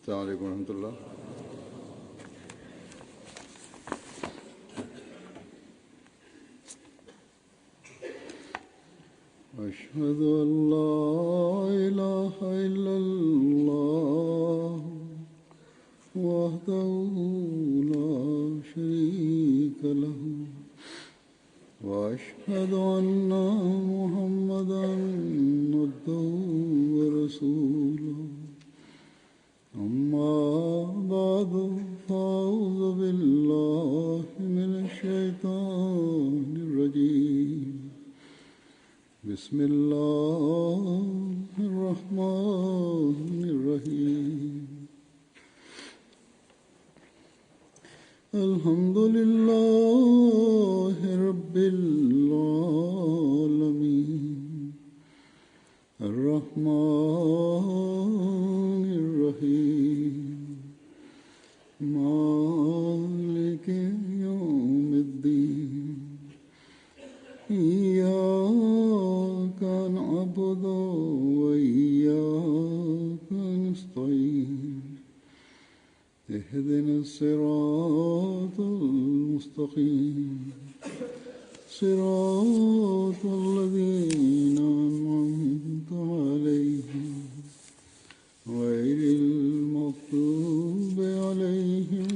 السلام عليكم ورحمة الله. أشهد أن لا إله إلا الله وحده لا شريك له وأشهد أن محمدا عبده ورسوله. أما بعد فأعوذ بالله من الشيطان الرجيم. بسم الله الرحمن الرحيم. الحمد لله رب العالمين الرحمن الرحيم مالك يوم الدين. إياك نعبد وإياك نستعين. اهدنا الصراط المستقيم صراط الذين أنعمت عليهم غير المغضوب عليهم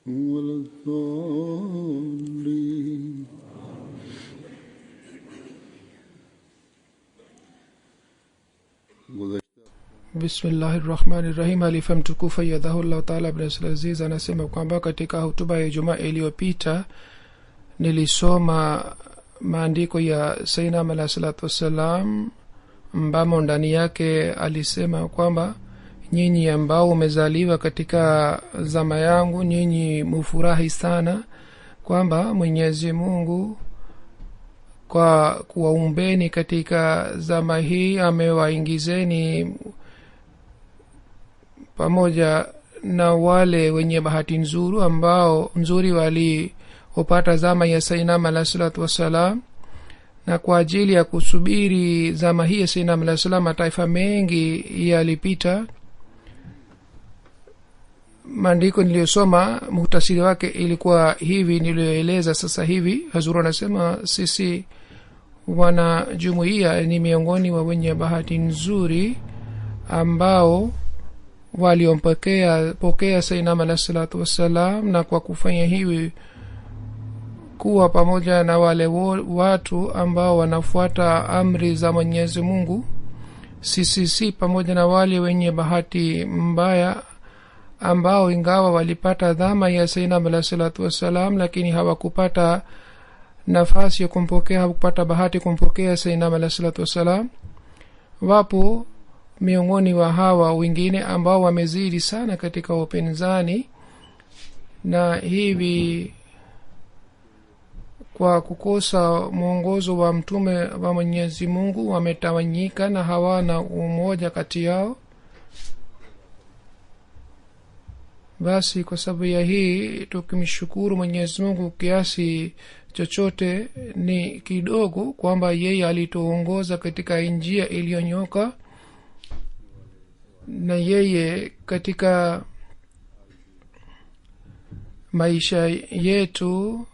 ولا الضالين. Bismillahirrahmanirrahim. Alifa mtukufu yadhahullahu ta'ala ibn Aziz anasema kwamba katika hotuba ya Ijumaa iliyopita nilisoma maandiko ya Sayyidina Muhammad sallallahu alaihi wasallam ambamo ndani yake alisema kwamba nyinyi ambao umezaliwa katika zama yangu nyinyi mufurahi sana kwamba Mwenyezi Mungu kwa kuwaumbeni katika zama hii amewaingizeni pamoja na wale wenye bahati nzuri waliopata zama ya Sayyidina Muhammad sallallahu alaihi wasallam. Na kwa ajili ya kusubiri zama hii ya Sayyidina Muhammad sallallahu alaihi wasallam mataifa mengi yalipita. Maandiko niliyosoma muhtasari wake ilikuwa hivi nilioeleza sasa hivi. Hazuru anasema sisi wana jumuiya ni miongoni wa wenye bahati nzuri ambao waliompokea Sayyidina Muhammad sallallahu alaihi wasallam, na kwa kufanya hivi kuwa pamoja na wale watu ambao wanafuata amri za Mwenyezi Mungu. Sisi pamoja na wale wenye bahati mbaya ambao ingawa walipata dhama ya Sayyidina Muhammad sallallahu alaihi wasallam lakini hawakupata nafasi ya kumpokea, hawakupata bahati kumpokea Sayyidina Muhammad sallallahu alaihi wasallam. Wapo miongoni wa hawa wengine ambao wamezidi sana katika upinzani, na hivi kwa kukosa mwongozo wa mtume wa Mwenyezi Mungu wametawanyika na hawana umoja kati yao. Basi kwa sababu ya hii tukimshukuru Mwenyezi Mungu kiasi chochote ni kidogo kwamba yeye alituongoza katika njia iliyonyoka, na yeye katika maisha yetu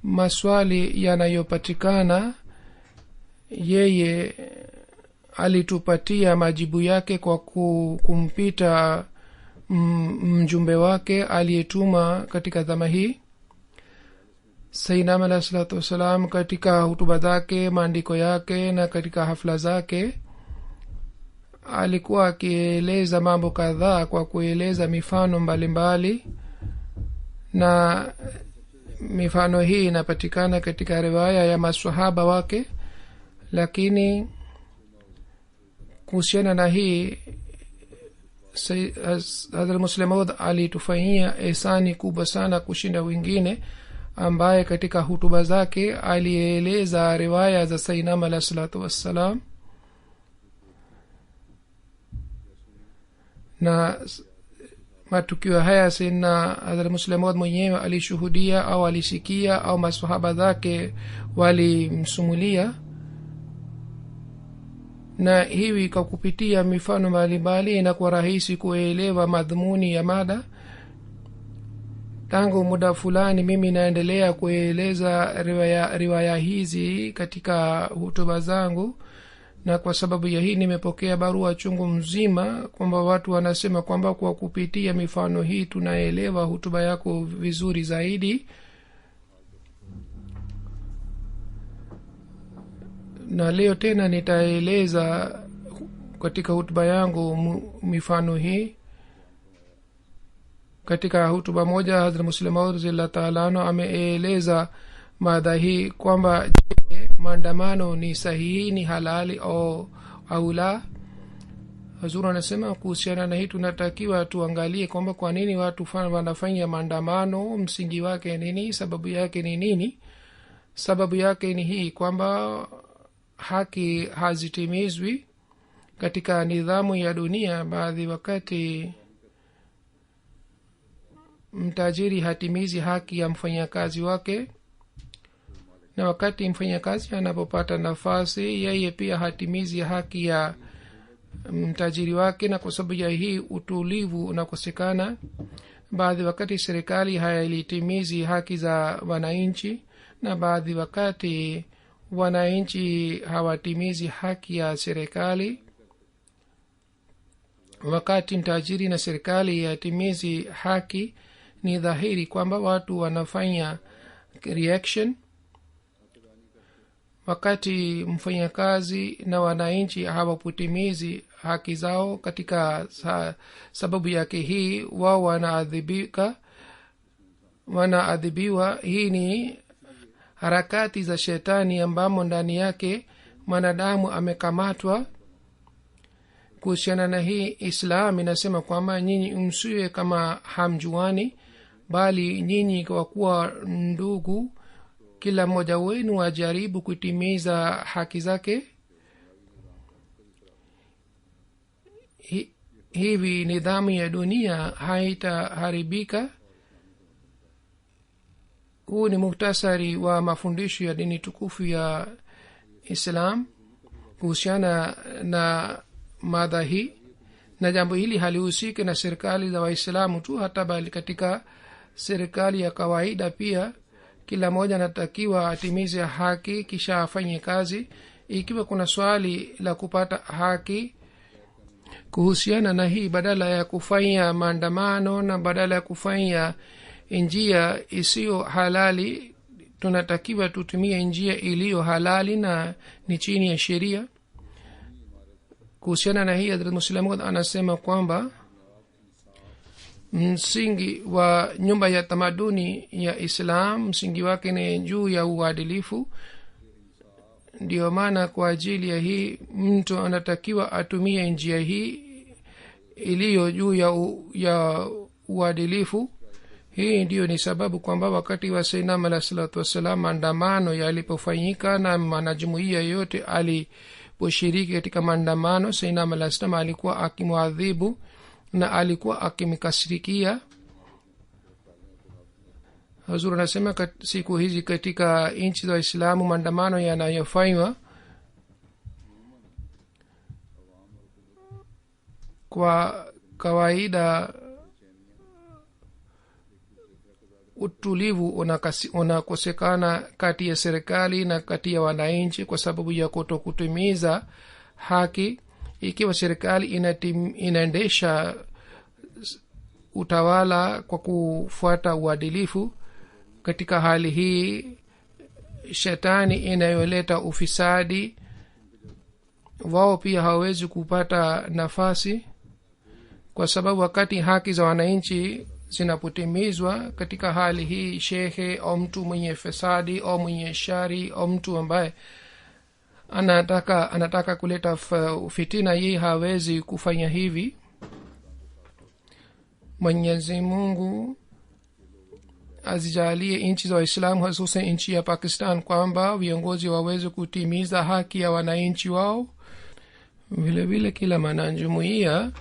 maswali yanayopatikana yeye alitupatia majibu yake kwa kumpita mjumbe wake aliyetuma katika zama hii. Sayyidina Muhammad sallallahu alaihi wasallam katika hutuba zake, maandiko yake na katika hafla zake alikuwa akieleza mambo kadhaa kwa kueleza mifano mbalimbali, na mifano hii inapatikana katika riwaya ya maswahaba wake. Lakini kuhusiana na hii Hazrat Muslim Maud alitufanyia ihsani kubwa sana kushinda wengine, ambaye katika hutuba zake alieleza riwaya za Sayyidina Muhammad sallallahu alaihi wasallam, na matukio haya Sayyidina Hazrat Muslim Maud mwenyewe alishuhudia au alisikia au maswahaba zake walimsumulia. na hivi kwa kupitia mifano mbalimbali inakuwa rahisi kuelewa madhumuni ya mada. Tangu muda fulani mimi naendelea kueleza riwaya hizi katika hutuba zangu, na kwa sababu ya hii nimepokea barua chungu mzima kwamba watu wanasema kwamba kwa kupitia mifano hii tunaelewa hutuba yako vizuri zaidi. Na leo tena nitaeleza katika hutuba yangu mifano hii. Katika hutuba moja Hazrat Muslim Maud radhiyallahu ta'ala anhu ameeleza mada hii kwamba je, maandamano ni sahihi, ni halali au la. Hazur anasema kuhusiana na hii tunatakiwa tuangalie kwamba kwa nini watu wanafanya maandamano, msingi wake nini, sababu yake ni nini. Sababu yake ni hii kwamba haki hazitimizwi katika nidhamu ya dunia. Baadhi wakati mtajiri hatimizi haki ya mfanyakazi wake, na wakati mfanyakazi anapopata nafasi yeye pia hatimizi haki ya mtajiri wake, na kwa sababu ya hii utulivu unakosekana. Baadhi wakati serikali hailitimizi haki za wananchi, na baadhi wakati wananchi hawatimizi haki ya serikali. Wakati mtajiri na serikali yatimizi haki, ni dhahiri kwamba watu wanafanya reaction. Wakati mfanyakazi na wananchi hawaputimizi haki zao, katika sababu yake hii wao wanaadhibiwa. Hii ni harakati za shetani ambamo ndani yake mwanadamu amekamatwa. Kuhusiana na hii Islam inasema kwamba nyinyi msiwe kama hamjuani, bali nyinyi kwa kuwa ndugu kila mmoja wenu ajaribu kutimiza haki zake. Hivi nidhamu ya dunia haitaharibika. Huu ni muhtasari wa mafundisho ya dini tukufu ya Islam kuhusiana na mada hii, na jambo hili halihusiki na serikali za Waislamu tu, hata bali katika serikali ya kawaida pia kila mmoja anatakiwa atimize haki kisha afanye kazi. Ikiwa kuna swali la kupata haki kuhusiana na hii, badala ya kufanya maandamano na badala ya kufanya njia isiyo halali, tunatakiwa tutumie njia iliyo halali na ni chini ya sheria. Kuhusiana na hii Hazrat Muslim anasema kwamba msingi wa nyumba ya tamaduni ya Islam, msingi wake ni juu ya uadilifu. Ndio maana kwa ajili ya hii mtu anatakiwa atumie njia hii iliyo juu ya uadilifu. Hii ndio ni sababu kwamba wakati wa Sayyidina alayhi salatu wasalam maandamano yalipofanyika na wanajumuiya yote aliposhiriki katika maandamano, Sayyidina alayhi salam alikuwa akimwadhibu na alikuwa akimkasirikia. Hazur anasema siku hizi katika nchi za Waislamu maandamano yanayofanywa kwa kawaida utulivu unakosekana kati ya serikali na kati ya wananchi kwa sababu ya kutokutimiza haki. Ikiwa serikali inaendesha utawala kwa kufuata uadilifu, katika hali hii shetani inayoleta ufisadi wao pia hawezi kupata nafasi, kwa sababu wakati haki za wananchi zinapotimizwa, katika hali hii shekhe au mtu mwenye fasadi au mwenye shari au mtu ambaye anataka kuleta fitina, yeye hawezi kufanya hivi. Mwenyezi Mungu azijalie nchi za Waislamu hususan nchi ya Pakistan kwamba viongozi waweze kutimiza haki ya wananchi wao. Vile vile kila mwanajumuiya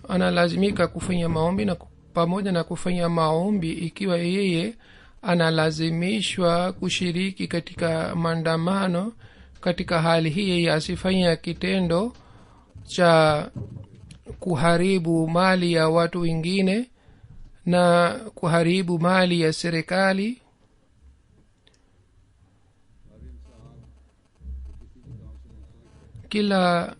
analazimika kufanya maombi, na pamoja na kufanya maombi, ikiwa yeye analazimishwa kushiriki katika maandamano, katika hali hii yeye asifanye kitendo cha kuharibu mali ya watu wengine na kuharibu mali ya serikali. Kila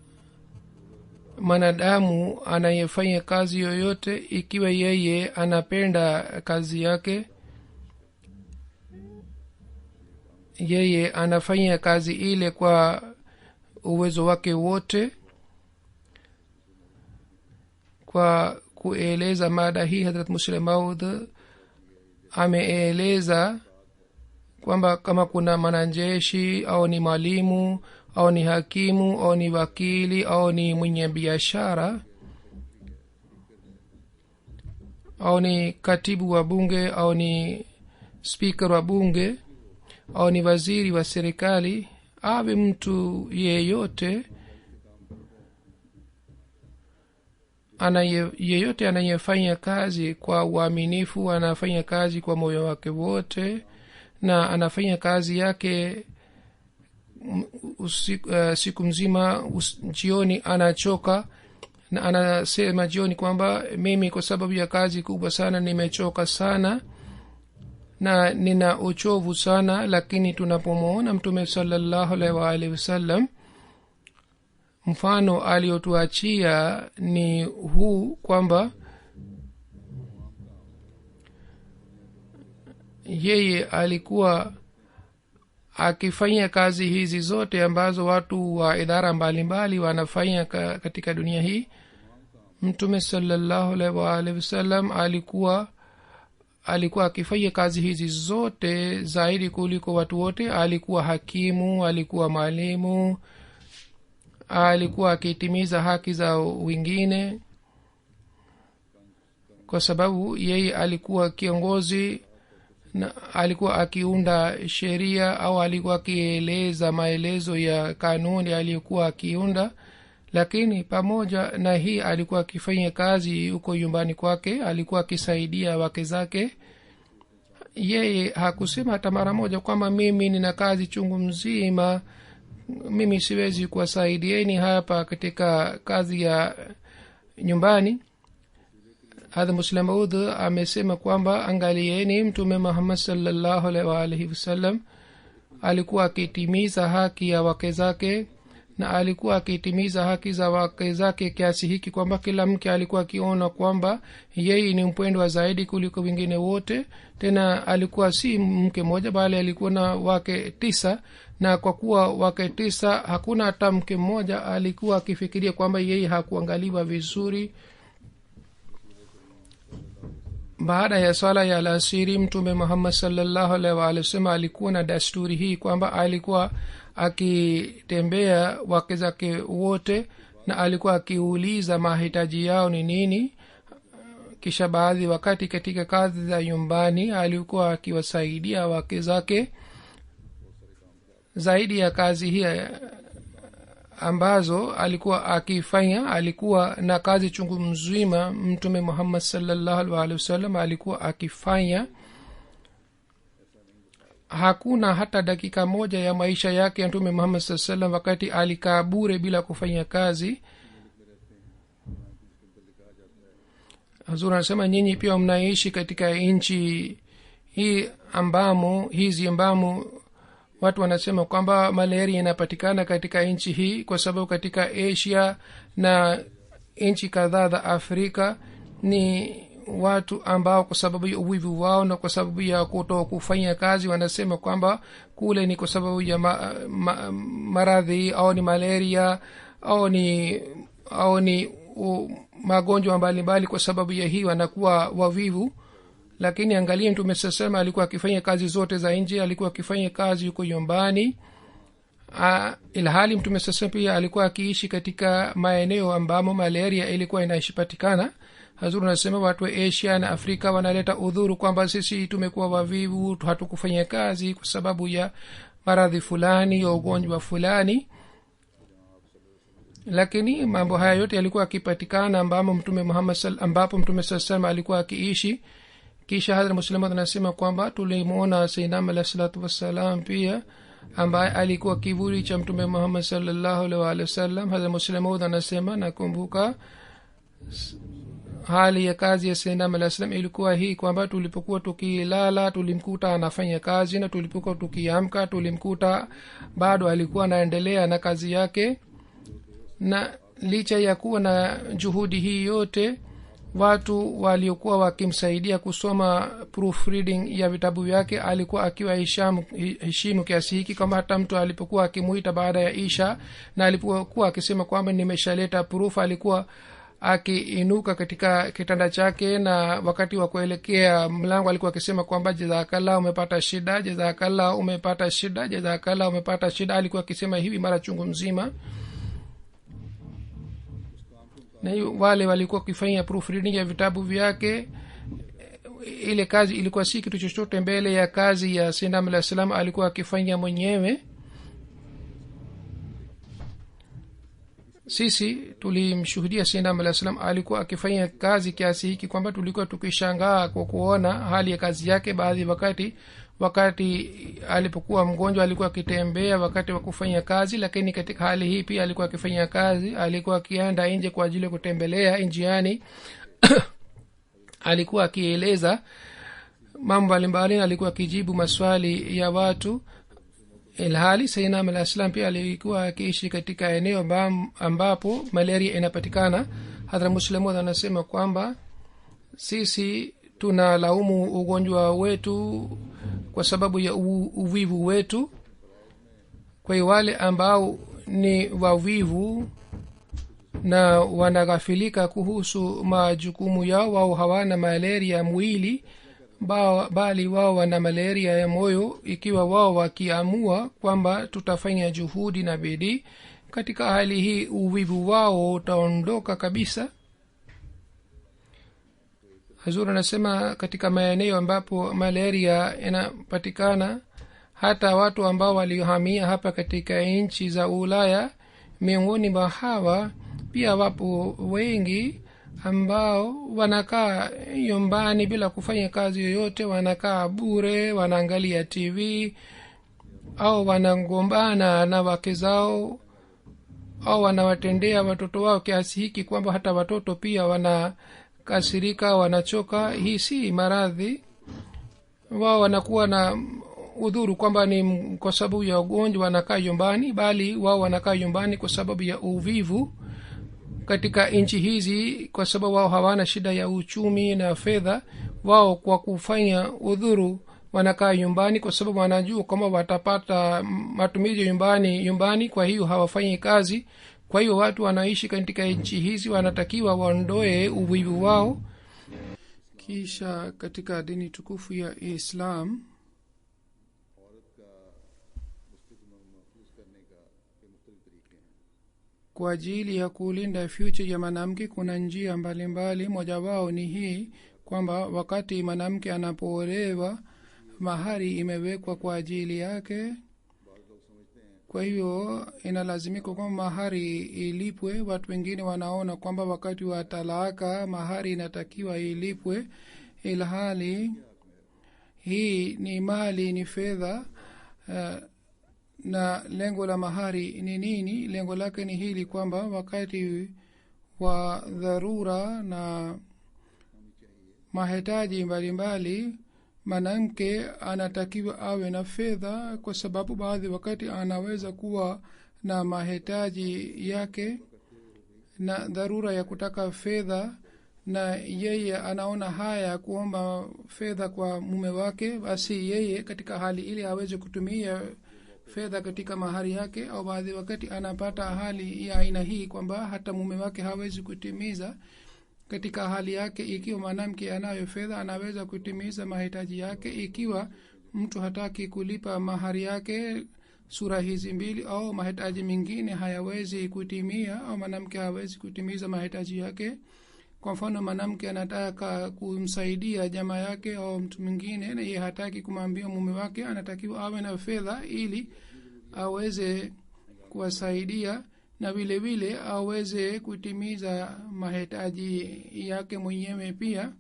mwanadamu anayefanya kazi yoyote, ikiwa yeye anapenda kazi yake, yeye anafanya kazi ile kwa uwezo wake wote. Kwa kueleza mada hii, Hazrat Musleh Maud ameeleza kwamba kama kuna mwanajeshi au ni mwalimu au ni hakimu au ni wakili au ni mwenye biashara au ni katibu wa bunge au ni speaker wa bunge au ni waziri wa serikali, awe mtu yeyote yeyote anayefanya kazi kwa uaminifu, anafanya kazi kwa moyo wake wote, na anafanya kazi yake siku mzima, jioni anachoka na anasema jioni kwamba mimi kwa sababu ya kazi kubwa sana nimechoka sana na nina uchovu sana. Lakini tunapomwona Mtume sallallahu alaihi wasallam, mfano aliotuachia ni huu kwamba yeye alikuwa akifanya kazi hizi zote ambazo watu wa idara mbalimbali wanafanya katika dunia hii. Mtume sallallahu alaihi wasallam alikuwa akifanya kazi hizi zote zaidi kuliko watu wote. Alikuwa hakimu, alikuwa mwalimu, alikuwa akitimiza haki za wengine, kwa sababu yeye alikuwa kiongozi na alikuwa akiunda sheria au alikuwa akieleza maelezo ya kanuni aliyokuwa akiunda. Lakini pamoja na hii alikuwa akifanya kazi huko nyumbani kwake, alikuwa akisaidia wake zake. Yeye hakusema hata mara moja kwamba mimi nina kazi chungu mzima, mimi siwezi kuwasaidieni hapa katika kazi ya nyumbani. Hadha Musleh Maud amesema kwamba angalieni, Mtume Muhammad sallallahu alaihi wasallam alikuwa akitimiza haki ya wake zake, na alikuwa akitimiza haki za wake zake kiasi hiki kwamba kila mke alikuwa akiona kwamba yeye ni mpendwa zaidi kuliko wengine wote. Tena alikuwa si mke mmoja, bali alikuwa na wake 9, na kwa kuwa wake 9 hakuna hata mke mmoja alikuwa akifikiria kwamba yeye hakuangaliwa vizuri. Baada ya swala ya alasiri, Mtume Muhammad sallallahu alaihi wasallam alikuwa na desturi hii kwamba alikuwa akitembea wake zake wote na alikuwa akiuliza mahitaji yao ni nini. Kisha baadhi wakati katika kazi za nyumbani alikuwa akiwasaidia wake zake. Zaidi ya kazi hii ambazo alikuwa akifanya, alikuwa na kazi chungu mzima Mtume Muhammad sallallahu alaihi wasallam alikuwa akifanya. Hakuna hata dakika moja ya maisha yake Mtume Muhammad sallallahu alaihi wasallam wakati alikaa bure bila kufanya kazi. Hazur anasema, nyinyi pia mnaishi katika nchi hii ambamo watu wanasema kwamba malaria inapatikana katika nchi hii, kwa sababu katika Asia na nchi kadhaa za Afrika ni watu ambao kwa sababu ya uvivu wao na kwa sababu ya kuto kufanya kazi wanasema kwamba kule ni kwa sababu ya maradhi au ni malaria au ni magonjwa mbalimbali. Kwa sababu ya hii wanakuwa wavivu. Lakini angalia, Mtume sasema alikuwa akifanya kazi zote za nje, alikuwa akifanya kazi huko nyumbani. Ilhali Mtume sasema pia alikuwa akiishi katika maeneo ambamo malaria ilikuwa inaishipatikana. Hazuru anasema watu wa Asia na Afrika wanaleta udhuru kwamba sisi tumekuwa wavivu, hatukufanya kazi kwa sababu ya maradhi fulani ya ugonjwa fulani. Lakini mambo haya yote yalikuwa akipatikana ambapo Mtume Muhammad sallallahu alikuwa akiishi. Kisha Hadhrat Musleh Maud anasema kwamba tulimuona Sayyidina alayhi salatu wassalam pia ambaye alikuwa kivuli cha mtume Muhammad sallallahu alaihi wasallam. Hazrat Muslim Maud anasema nakumbuka hali ya kazi ya Sayyidina Ali salam ilikuwa hii kwamba tulipokuwa tukilala tulimkuta anafanya kazi, na tulipokuwa tukiamka tulimkuta bado alikuwa anaendelea na kazi yake. Na licha ya kuwa na juhudi hii yote, watu waliokuwa wakimsaidia kusoma proofreading ya vitabu vyake alikuwa akiwa heshimu kiasi hiki kwamba hata mtu alipokuwa akimuita baada ya isha na alipokuwa akisema kwamba nimeshaleta proof, alikuwa akiinuka katika kitanda chake, na wakati wa kuelekea mlango alikuwa akisema kwamba jazakallah umepata shida, jazakallah umepata shida, jazakallah umepata shida. Alikuwa akisema hivi mara chungu mzima. Na wale walikuwa wakifanya proofreading ya vitabu vyake, ile kazi ilikuwa si kitu chochote mbele ya kazi ya Sayyidina Ali salam alikuwa akifanya mwenyewe. Sisi tulimshuhudia Sayyidina Ali salam alikuwa akifanya kazi kiasi hiki kwamba tulikuwa tukishangaa kwa kuona hali ya kazi yake. Baadhi wakati alipokuwa mgonjwa alikuwa akitembea wakati wa kufanya kazi, lakini katika hali hii pia alikuwa akifanya kazi. Alikuwa akienda nje kwa ajili ya kutembelea njiani alikuwa akieleza mambo mbalimbali, alikuwa akijibu maswali ya watu. Ilhali Sayyidina Ali salam pia alikuwa akiishi katika eneo ambapo malaria inapatikana. Hadhrat Muslim anasema kwamba sisi tunalaumu ugonjwa wetu kwa sababu ya uvivu wetu. Kwa hiyo wale ambao ni wavivu na wanaghafilika kuhusu majukumu yao, wao hawana malaria ya mwili bali wao wana malaria ya moyo. Ikiwa wao wakiamua kwamba tutafanya juhudi na bidii, katika hali hii uvivu wao utaondoka kabisa. Hazur anasema katika maeneo ambapo malaria inapatikana, hata watu ambao waliohamia hapa katika nchi za Ulaya, miongoni mwa hawa pia wapo wengi ambao wanakaa nyumbani bila kufanya kazi yoyote, wanakaa bure, wanaangalia TV au wanagombana na wake zao au wanawatendea watoto wao kiasi hiki kwamba hata watoto pia wanakasirika, wanachoka. Hii si maradhi. Wao wanakuwa na udhuru kwamba ni kwa sababu ya ugonjwa wanakaa nyumbani, bali wao wanakaa nyumbani kwa sababu ya uvivu. Katika nchi hizi, kwa sababu wao hawana shida ya uchumi na fedha, wao kwa kufanya udhuru wanakaa nyumbani kwa sababu wanajua kwamba watapata matumizi nyumbani, kwa hiyo hawafanyi kazi. Kwa hiyo watu wanaishi katika nchi hizi wanatakiwa waondoe uvivu wao. Kisha katika dini tukufu ya Islam, kwa ajili ya kulinda future ya mwanamke kuna njia mbalimbali. Moja wao ni hii kwamba wakati mwanamke anapoolewa, mahari imewekwa kwa ajili yake. Kwa hiyo inalazimika kwamba mahari ilipwe. Watu wengine wanaona kwamba wakati wa talaka mahari inatakiwa ilipwe, ilhali hii ni mali, ni fedha. Na lengo la mahari ni nini? Lengo lake ni hili kwamba wakati wa dharura na mahitaji mbalimbali, mwanamke anatakiwa awe na fedha, kwa sababu baadhi wakati anaweza kuwa na mahitaji yake na dharura ya kutaka fedha, na yeye anaona haya kuomba fedha kwa mume wake. Basi yeye katika hali ile aweze kutumia fedha katika mahari yake. Au baadhi wakati anapata hali ya aina hii kwamba hata mume wake hawezi kutimiza katika hali yake. Ikiwa mwanamke anayo fedha, anaweza kutimiza mahitaji yake. Ikiwa mtu hataki kulipa mahari yake, sura hizi mbili au mahitaji mengine hayawezi kutimia, au mwanamke hawezi kutimiza mahitaji yake. Kwa mfano, mwanamke anataka kumsaidia jamaa yake au mtu mwingine, na yeye hataki kumwambia mume wake, anatakiwa awe na fedha ili aweze kuwasaidia na vile vile aweze kutimiza mahitaji yake mwenyewe pia.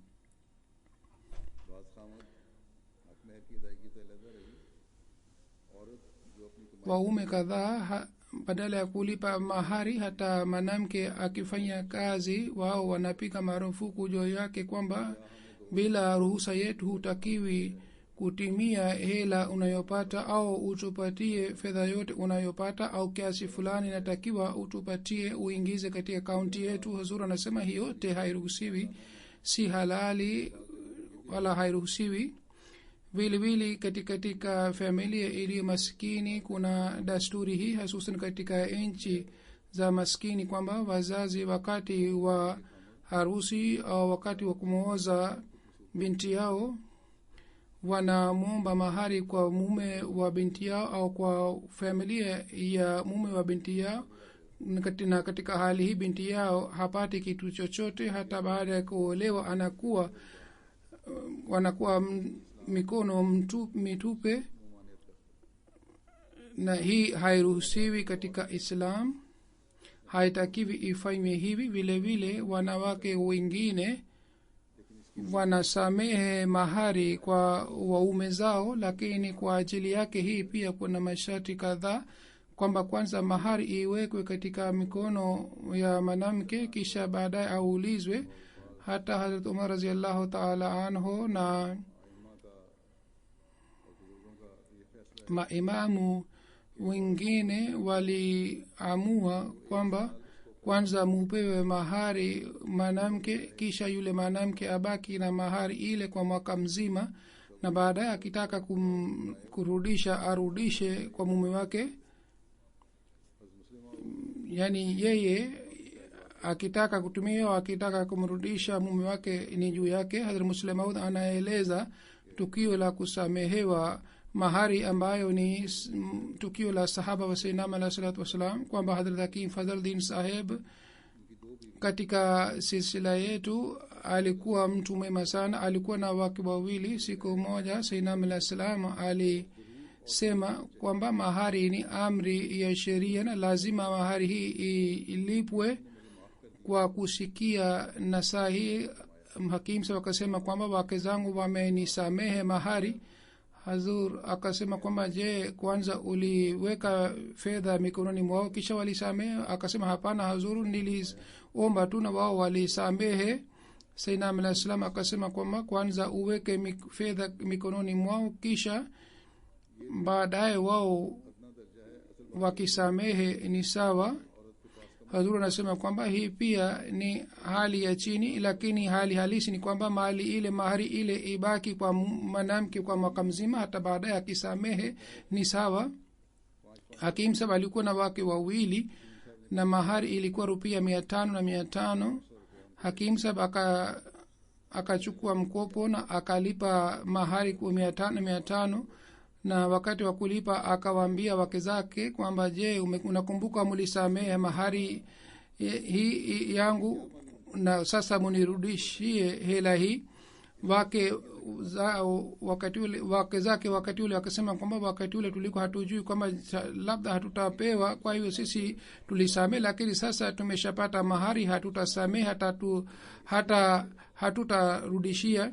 waume kadhaa badala ya kulipa mahari hata mwanamke akifanya kazi wao wanapiga marufuku juu yake kwamba bila ruhusa yetu hutakiwi kutimia hela unayopata au utupatie fedha yote unayopata au kiasi fulani natakiwa utupatie uingize katika akaunti yetu. Huzuri anasema hii yote hairuhusiwi, si halali wala hairuhusiwi. Vile vile katika familia iliyo maskini kuna dasturi hii, hususan katika nchi za maskini, kwamba wazazi wakati wa harusi au wakati wa kumwoza binti yao wanamwomba mahari kwa mume wa binti yao au kwa familia ya mume wa binti yao, na katika hali hii binti yao hapati kitu chochote. Hata baada ya kuolewa wanakuwa mikono mitupe, na hii hairuhusiwi katika Islam, haitakiwi ifanywe hivi. vile vile wanawake wengine wanasamehe mahari kwa waume zao, lakini kwa ajili yake hii pia kuna masharti kadhaa, kwamba kwanza mahari iwekwe katika mikono ya mwanamke kisha baadaye aulizwe. hata Hazrat Umar radhiallahu ta'ala anhu na maimamu wengine waliamua kwamba kwanza mupewe mahari mwanamke kisha yule mwanamke abaki na mahari ile kwa mwaka mzima, na baadaye akitaka kurudisha arudishe kwa mume wake. Yani yeye akitaka kutumia au akitaka kumrudisha mume wake ni juu yake. Hazrat Muslim Maud anaeleza tukio la kusamehewa mahari ambayo ni tukio la sahaba wa Sayyidina alayhi salatu wasalam, kwamba Hazrat Hakim Fazluddin Saheb katika silsila yetu alikuwa mtu mwema sana, alikuwa na wake wawili. Siku moja Sayyidina alayhi salam alisema kwamba mahari ni amri ya sheria na lazima mahari hii ilipwe. Kwa kusikia nasaha hii Hakim Saheb akasema kwamba wake zangu wamenisamehe mahari. Hazur akasema kwamba je, kwanza uliweka fedha mikononi mwao kisha walisamehe? Akasema hapana Hazur, niliomba tu na wao walisamehe. Sayyidina alayhi salam akasema kwamba kwanza uweke fedha mikononi mwao kisha baadaye wao wakisamehe ni sawa. Hazur anasema kwamba hii pia ni hali ya chini, lakini hali halisi ni kwamba mali ile mahari ile ibaki kwa mwanamke kwa mwaka mzima, hata baadaye akisamehe ni sawa. Hakim Saheb alikuwa na wake wawili na mahari ilikuwa rupia 500 na 500. Hakim Saheb akachukua mkopo na akalipa mahari kwa 500 na 500, na wakati wa kulipa akawaambia wake zake kwamba je, unakumbuka mlisamehe mahari hii yangu na sasa munirudishie hela hii? Wake zake wakati ule wakasema kwamba wakati ule tulikuwa hatujui kwamba labda hatutapewa, kwa hiyo sisi tulisamehe, lakini sasa tumeshapata mahari, hatutasamehe hata hatutarudishia.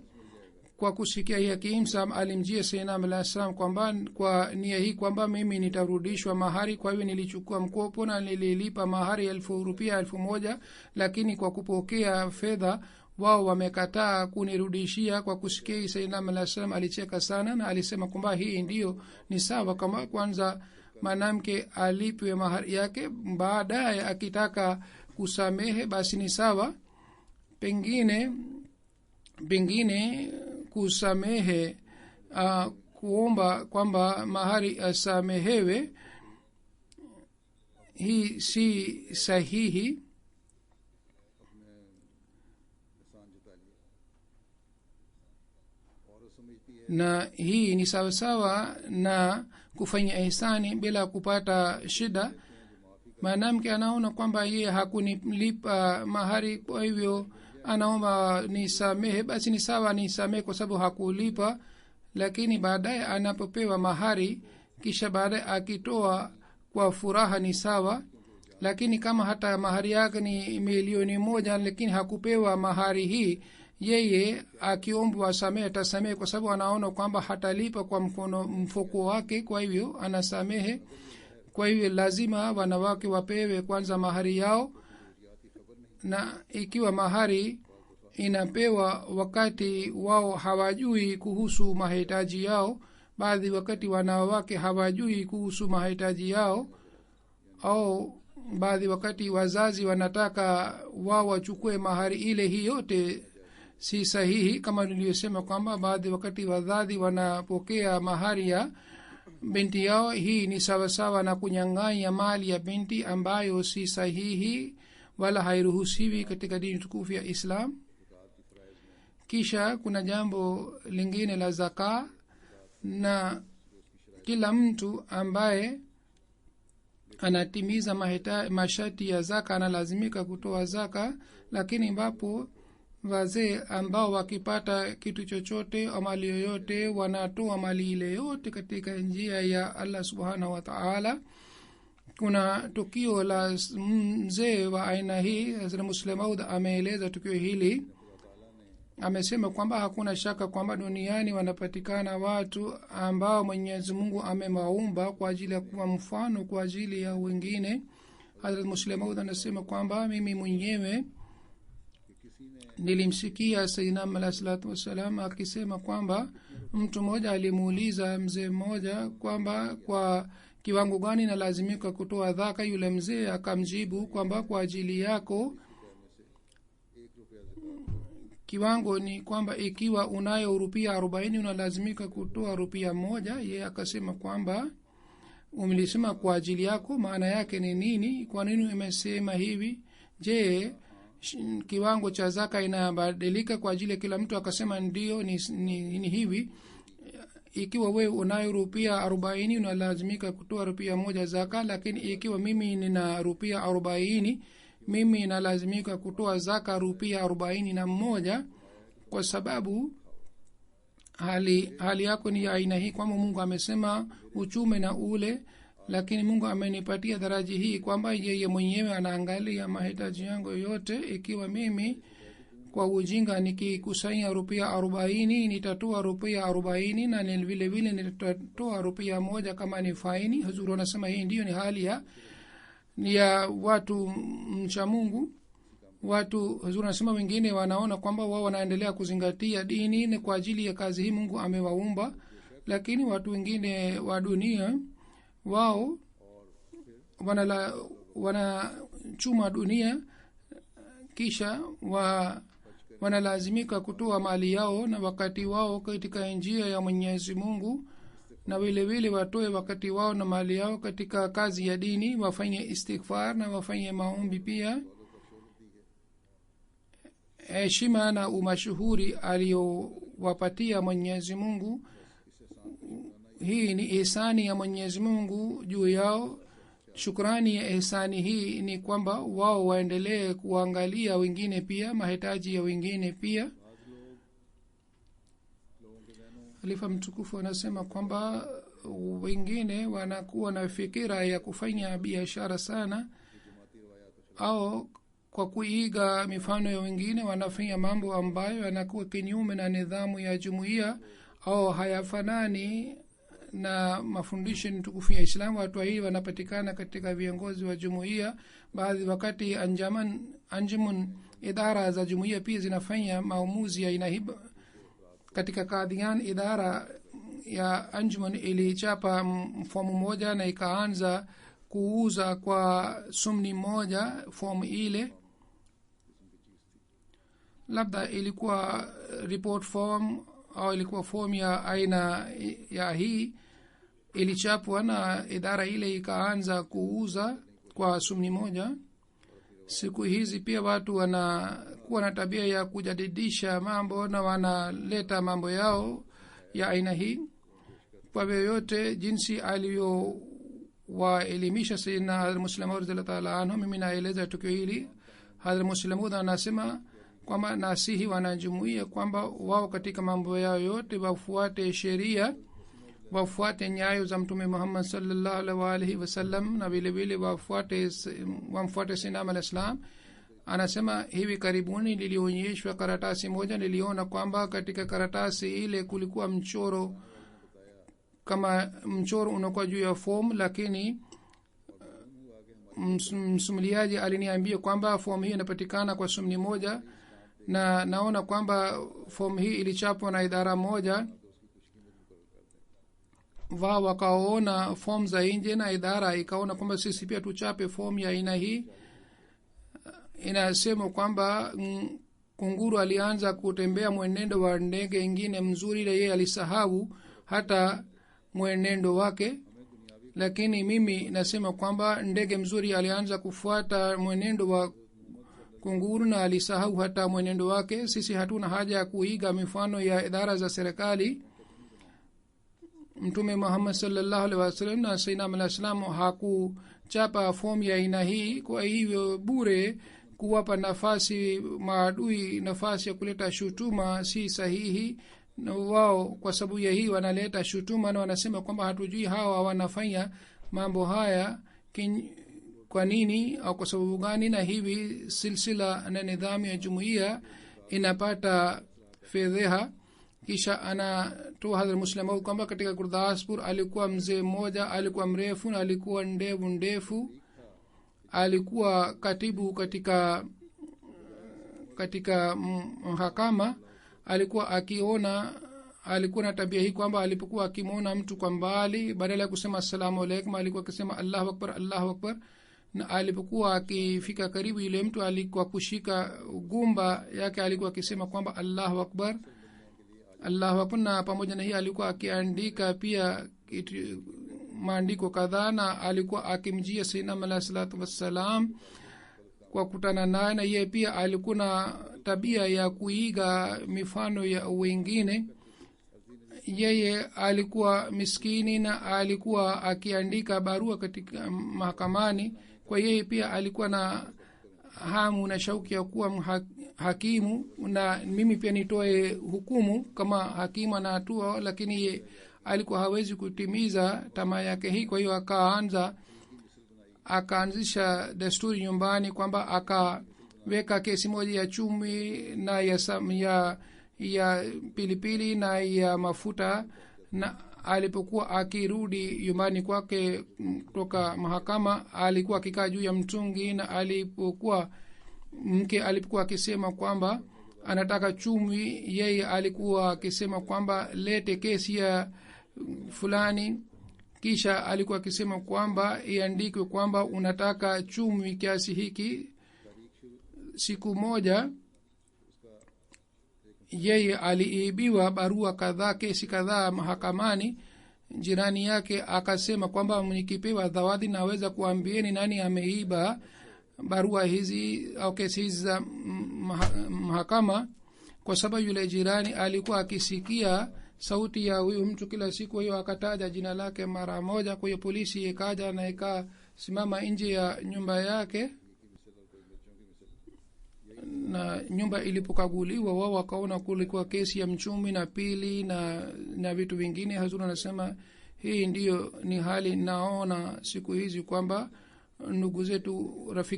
Kwa kusikia hii Hakim Saheb alimjia Sayyidina alayhi salam kwamba kwa nia hii kwamba mimi nitarudishwa mahari. Kwa hiyo nilichukua mkopo na nililipa mahari 1000 rupia 1000, lakini kwa kupokea fedha wao wamekataa kunirudishia. Kwa kusikia hii Sayyidina alayhi salam alicheka sana na alisema kwamba hii ndio ni sawa, kama kwanza mwanamke alipwe mahari yake baadaye akitaka kusamehe basi ni sawa. Pengine kusamehe kuomba kwamba mahari asamehewe, hii si sahihi. Na hii ni sawasawa na kufanya ihsani bila kupata shida. Mwanamke anaona kwamba yeye hakunilipa mahari, kwa hivyo anaomba nisamehe, basi ni sawa nisamehe kwa sababu hakulipa. Lakini baadaye anapopewa mahari kisha baadaye akitoa kwa furaha ni sawa. Lakini kama hata mahari yake ni 1,000,000 lakini hakupewa mahari hii, yeye akiombwa samehe atasamehe kwa sababu anaona kwamba hatalipa kwa mfuko wake, kwa hivyo anasamehe. kwa hivyo lazima wanawake wapewe kwanza mahari yao, na ikiwa mahari inapewa wakati wao hawajui kuhusu mahitaji yao, baadhi wakati wanawake hawajui kuhusu mahitaji yao, au baadhi wakati wazazi wanataka wao wachukue mahari ile, hii yote si sahihi. Kama niliyosema kwamba baadhi wakati wazazi wanapokea mahari ya binti yao, hii ni sawasawa na kunyang'anya mali ya binti, ambayo si sahihi wala hairuhusiwi katika dini tukufu ya Islam. Kisha kuna jambo lingine la zaka, na kila mtu ambaye anatimiza masharti ya zaka analazimika kutoa zaka. Lakini ambapo wazee ambao wakipata kitu chochote au mali yoyote wanatoa mali ile yote katika njia ya Allah subhanahu wa ta'ala. Kuna tukio la mzee wa aina hii, Hazrat Muslim Maud ameeleza tukio hili. Amesema kwamba hakuna shaka kwamba duniani wanapatikana watu ambao Mwenyezi Mungu amewaumba kwa ajili ya kuwa mfano kwa ajili ya wengine. Hazrat Muslim Maud anasema kwamba mimi mwenyewe nilimsikia Sayyidina alayhi salatu wasalam akisema kwamba mtu mmoja alimuuliza mzee mmoja kwamba kwa kiwango gani nalazimika kutoa zaka. Yule mzee akamjibu kwamba kwa ajili yako kiwango ni kwamba ikiwa unayo rupia 40 unalazimika kutoa rupia 1. Yeye akasema kwamba umelisema kwa ajili yako, maana yake ni nini? Kwa nini umesema hivi? Je, kiwango cha zaka inabadilika kwa ajili ya kila mtu? Akasema ndio, ni hivi. Ikiwa wewe unayo rupia 40 unalazimika kutoa rupia 1 zaka, lakini ikiwa mimi nina rupia 40 mimi nalazimika kutoa zaka rupia 41, kwa sababu hali yako ni aina hii kwamba Mungu amesema uchume na ule, lakini Mungu amenipatia daraja hii kwamba yeye mwenyewe anaangalia mahitaji yangu yote. Ikiwa mimi kwa ujinga nikikusanya rupia 40 nitatoa rupia 40, na vile vile nitatoa rupia 1 kama ni faini. Huzuri anasema hii ndio ni hali ya watu mcha Mungu. Watu huzuri anasema wengine wanaona kwamba wao wanaendelea kuzingatia dini ni kwa ajili ya kazi hii Mungu amewaumba, lakini watu wengine wa dunia wao wanachuma dunia, kisha wanalazimika kutoa mali yao na wakati wao katika njia ya Mwenyezi Mungu, na vile vile watoe wakati wao na mali yao katika kazi ya dini, wafanye istighfar na wafanye maombi pia. Heshima na umashuhuri aliyowapatia Mwenyezi Mungu, hii ni ihsani ya Mwenyezi Mungu juu yao. Shukrani ya ihsani hii ni kwamba wao waendelee kuangalia wengine pia, mahitaji ya wengine pia. Khalifa mtukufu anasema kwamba wengine wanakuwa na fikira ya kufanya biashara sana, au kwa kuiga mifano ya wengine wanafanya mambo ambayo yanakuwa kinyume na nidhamu ya jumuiya au hayafanani na mafundisho mtukufu ya Islam. Watu hii wanapatikana katika viongozi wa jumuiya. Baadhi wakati anjumun idara za jumuiya pia zinafanya maamuzi ya aina hii. Katika Qadian idara ya anjuman ilichapa fomu moja na ikaanza kuuza kwa sumni moja fomu ile. Labda ilikuwa report form au ilikuwa form ya aina ya hii, ilichapwa na idara ile ikaanza kuuza kwa sumni moja. Siku hizi pia watu wanakuwa na tabia ya kujadidisha mambo na wanaleta mambo yao ya aina hii. Kwa yoyote jinsi aliyowaelimisha Sayyidina Hazrat Muslim Maud radhiyallahu ta'ala anhu, mimi naeleza tukio hili. Hazrat Muslim Maud anasema kwamba nasihi wanajumuia kwamba wao katika mambo yao yote wafuate sheria, wafuate nyayo za Mtume Muhammad sallallahu alaihi wasallam, na vile vile wamfuate Sayyidina al-Islam. Anasema hivi karibuni nilionyeshwa karatasi moja, niliona kwamba katika karatasi ile kulikuwa mchoro kama mchoro unakuwa juu ya form, lakini msimuliaji aliniambia kwamba fomu hii inapatikana kwa sumni moja, na naona kwamba fomu hii ilichapwa na idara moja. Wao wakaona fomu za nje na idara ikaona kwamba sisi pia tuchape fomu ya aina hii. Inasema kwamba kunguru alianza kutembea mwenendo wa ndege ingine mzuri, na yeye alisahau hata mwenendo wake. Lakini mimi nasema kwamba ndege mzuri alianza kufuata mwenendo wa kunguru na alisahau hata mwenendo wake. Sisi hatuna haja ya kuiga mifano ya idara za serikali. Mtume Muhammad sallallahu alaihi wasallam na Sayyidina Muhammad sallallahu hakuchapa fomu ya aina hii. Kwa hivyo bure kuwapa nafasi maadui nafasi ya kuleta shutuma si sahihi, na wao kwa sababu ya hii wanaleta shutuma na wanasema kwamba hatujui hawa wanafanya mambo haya kwa nini au kwa sababu gani, na hivi silsila na nidhamu ya jumuiya inapata fedheha. Kisha anatoa Hazrat Muslim Maud kwamba katika Gurdaspur alikuwa mzee mmoja, alikuwa mrefu na alikuwa ndevu ndefu, alikuwa katibu katika mahakama. Alikuwa na tabia hii kwamba alipokuwa akimwona mtu kwa mbali, badala ya kusema assalamu alaikum alikuwa akisema Allahu akbar, Allahu akbar. Na alipokuwa akifika karibu yule mtu, alikuwa kushika gumba yake, alikuwa akisema kwamba Allahu akbar, Allahu akbar. Na pamoja na hii alikuwa akiandika pia maandiko kadhaa, na alikuwa akimjia Sayyidina alayhi salatu wassalam kwa kutana naye, na yeye pia alikuwa na tabia ya kuiga mifano ya wengine. Yeye alikuwa miskini na alikuwa akiandika barua katika mahakamani. Kwa yeye pia alikuwa na hamu na shauki ya kuwa hakimu, na mimi pia nitoe hukumu kama hakimu anatua, lakini yeye alikuwa hawezi kutimiza tamaa yake hii. Kwa hiyo akaanzisha desturi nyumbani kwamba akaweka kesi moja ya chumvi na ya pilipili na ya mafuta, na alipokuwa akirudi nyumbani kwake kutoka mahakama alikuwa akikaa juu ya mtungi, na alipokuwa akisema kwamba anataka chumvi, yeye alikuwa akisema kwamba lete kesi ya fulani. Kisha alikuwa akisema kwamba iandikwe kwamba unataka chumvi kiasi hiki. Siku moja yeye aliibiwa barua kadhaa, kesi kadhaa mahakamani. Jirani yake akasema kwamba nikipewa zawadi naweza kuambieni nani ameiba barua hizi au kesi hizi za mahakama, kwa sababu yule jirani alikuwa akisikia sauti ya huyu mtu kila siku. Hiyo akataja jina lake mara moja. Kwa hiyo polisi ikaja na ikasimama nje ya nyumba yake, na nyumba ilipokaguliwa wao wakaona kulikuwa kesi ya mchumi na pili na vitu vingine. Hazur anasema hii ndiyo ni hali naona siku hizi kwamba ndugu zetu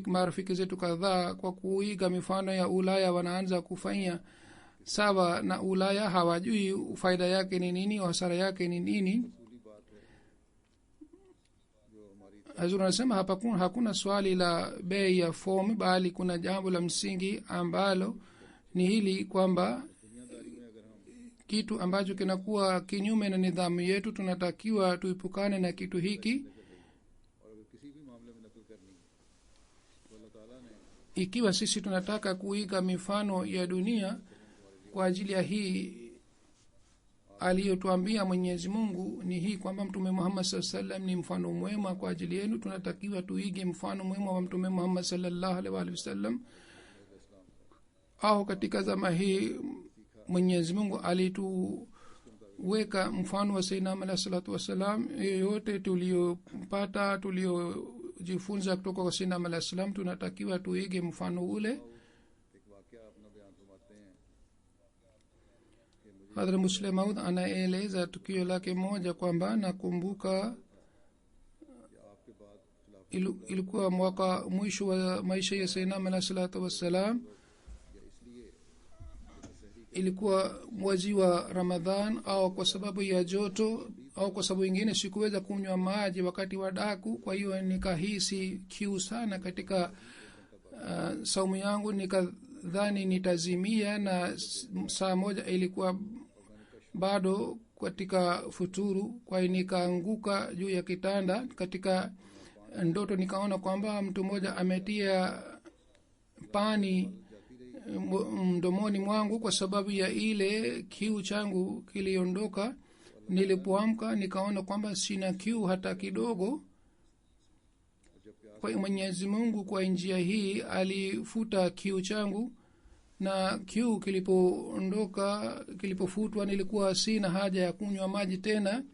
marafiki zetu kadhaa kwa kuiga mifano ya Ulaya wanaanza kufanya sawa na Ulaya. Hawajui faida yake ni nini, hasara yake ni nini. Hazur anasema hakuna swali la bei ya fomu, bali kuna jambo la msingi ambalo ni hili kwamba kitu ambacho kinakuwa kinyume na nidhamu yetu tunatakiwa tuipukane na kitu hiki. Ikiwa sisi tunataka kuiga mifano ya dunia kwa ajili ya hii aliyotuambia Mwenyezi Mungu ni hii kwamba Mtume Muhammad sallallahu alaihi wasallam ni mfano mwema kwa ajili yenu, tunatakiwa tuige mfano mwema wa Mtume Muhammad sallallahu alaihi wasallam. Au katika zama hii Mwenyezi Mungu alituweka mfano wa Sayyidina Muhammad sallallahu alaihi wasallam. Yote tuliojifunza kutoka kwa Sayyidina Muhammad sallallahu alaihi wasallam tunatakiwa tuige mfano ule. Hazrat Muslim Maud anaeleza tukio lake moja kwamba nakumbuka ilikuwa mwaka mwisho wa maisha ya Sayyidina Muhammad sallallahu alaihi wasallam. ilikuwa mwezi wa Ramadhan au kwa sababu ya joto au kwa sababu ingine sikuweza kunywa maji wakati wa daku. Kwa hiyo nikahisi kiu sana katika saumu yangu, nikadhani nitazimia, na saa moja ilikuwa bado katika futuru. Kwa hiyo nikaanguka juu ya kitanda. Katika ndoto nikaona kwamba mtu mmoja ametia pani mdomoni mwangu. Kwa sababu ya ile kiu changu kiliondoka. Nilipoamka nikaona kwamba sina kiu hata kidogo. Kwa Mwenyezi Mungu kwa njia hii alifuta kiu changu, na kiu kilipofutwa nilikuwa sina haja ya kunywa maji tena.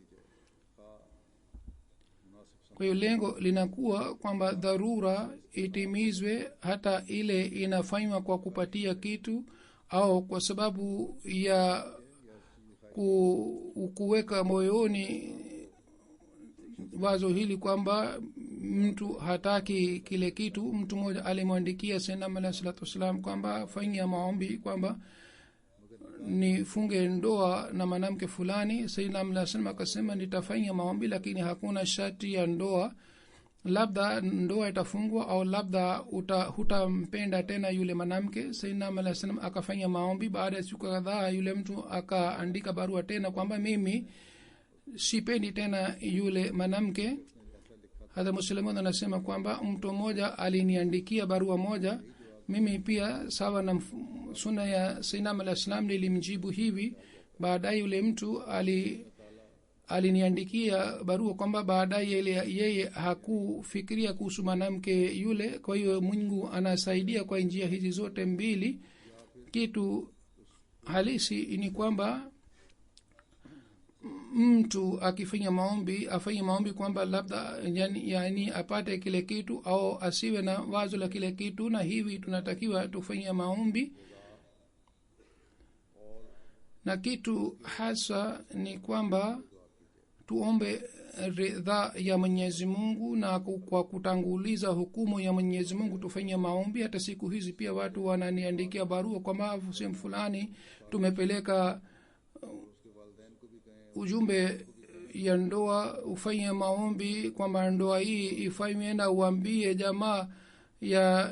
Kwa hiyo lengo linakuwa kwamba dharura itimizwe, hata ile inafanywa kwa kupatia kitu au kwa sababu ya kuweka moyoni wazo hili kwamba mtu hataki kile kitu. Mtu mmoja alimwandikia Sayyidina alayhi salatu wasalam kwamba fanyia maombi kwamba nifunge ndoa na mwanamke fulani. Sayyidina alayhi wasallam akasema nitafanya maombi, lakini hakuna sharti ya ndoa, labda ndoa itafungwa au labda hutampenda tena yule mwanamke. Sayyidina alayhi wasallam akafanya maombi. Baada ya siku kadhaa yule mtu akaandika barua tena kwamba mimi sipendi tena yule mwanamke. Hata Muslimu anasema kwamba mtu mmoja aliniandikia barua moja, mimi pia sawa na sunna ya Sayyidina alayhi salam nilimjibu hivi. Baadaye yule mtu aliniandikia barua kwamba baadaye yeye hakufikiria kuhusu mwanamke yule. Kwa hiyo Mungu anasaidia kwa njia hizi zote mbili. Kitu halisi ni kwamba mtu akifanya maombi afanye maombi kwamba labda yani apate kile kitu au asiwe na wazo la kile kitu, na hivi tunatakiwa tufanye maombi. Na kitu hasa ni kwamba tuombe ridha ya Mwenyezi Mungu, na kwa kutanguliza hukumu ya Mwenyezi Mungu tufanye maombi. Hata siku hizi pia watu wananiandikia barua kwamba sehemu fulani tumepeleka ujumbe ya ndoa, ufanye maombi kwamba ndoa hii ifanywe, na uambie jamaa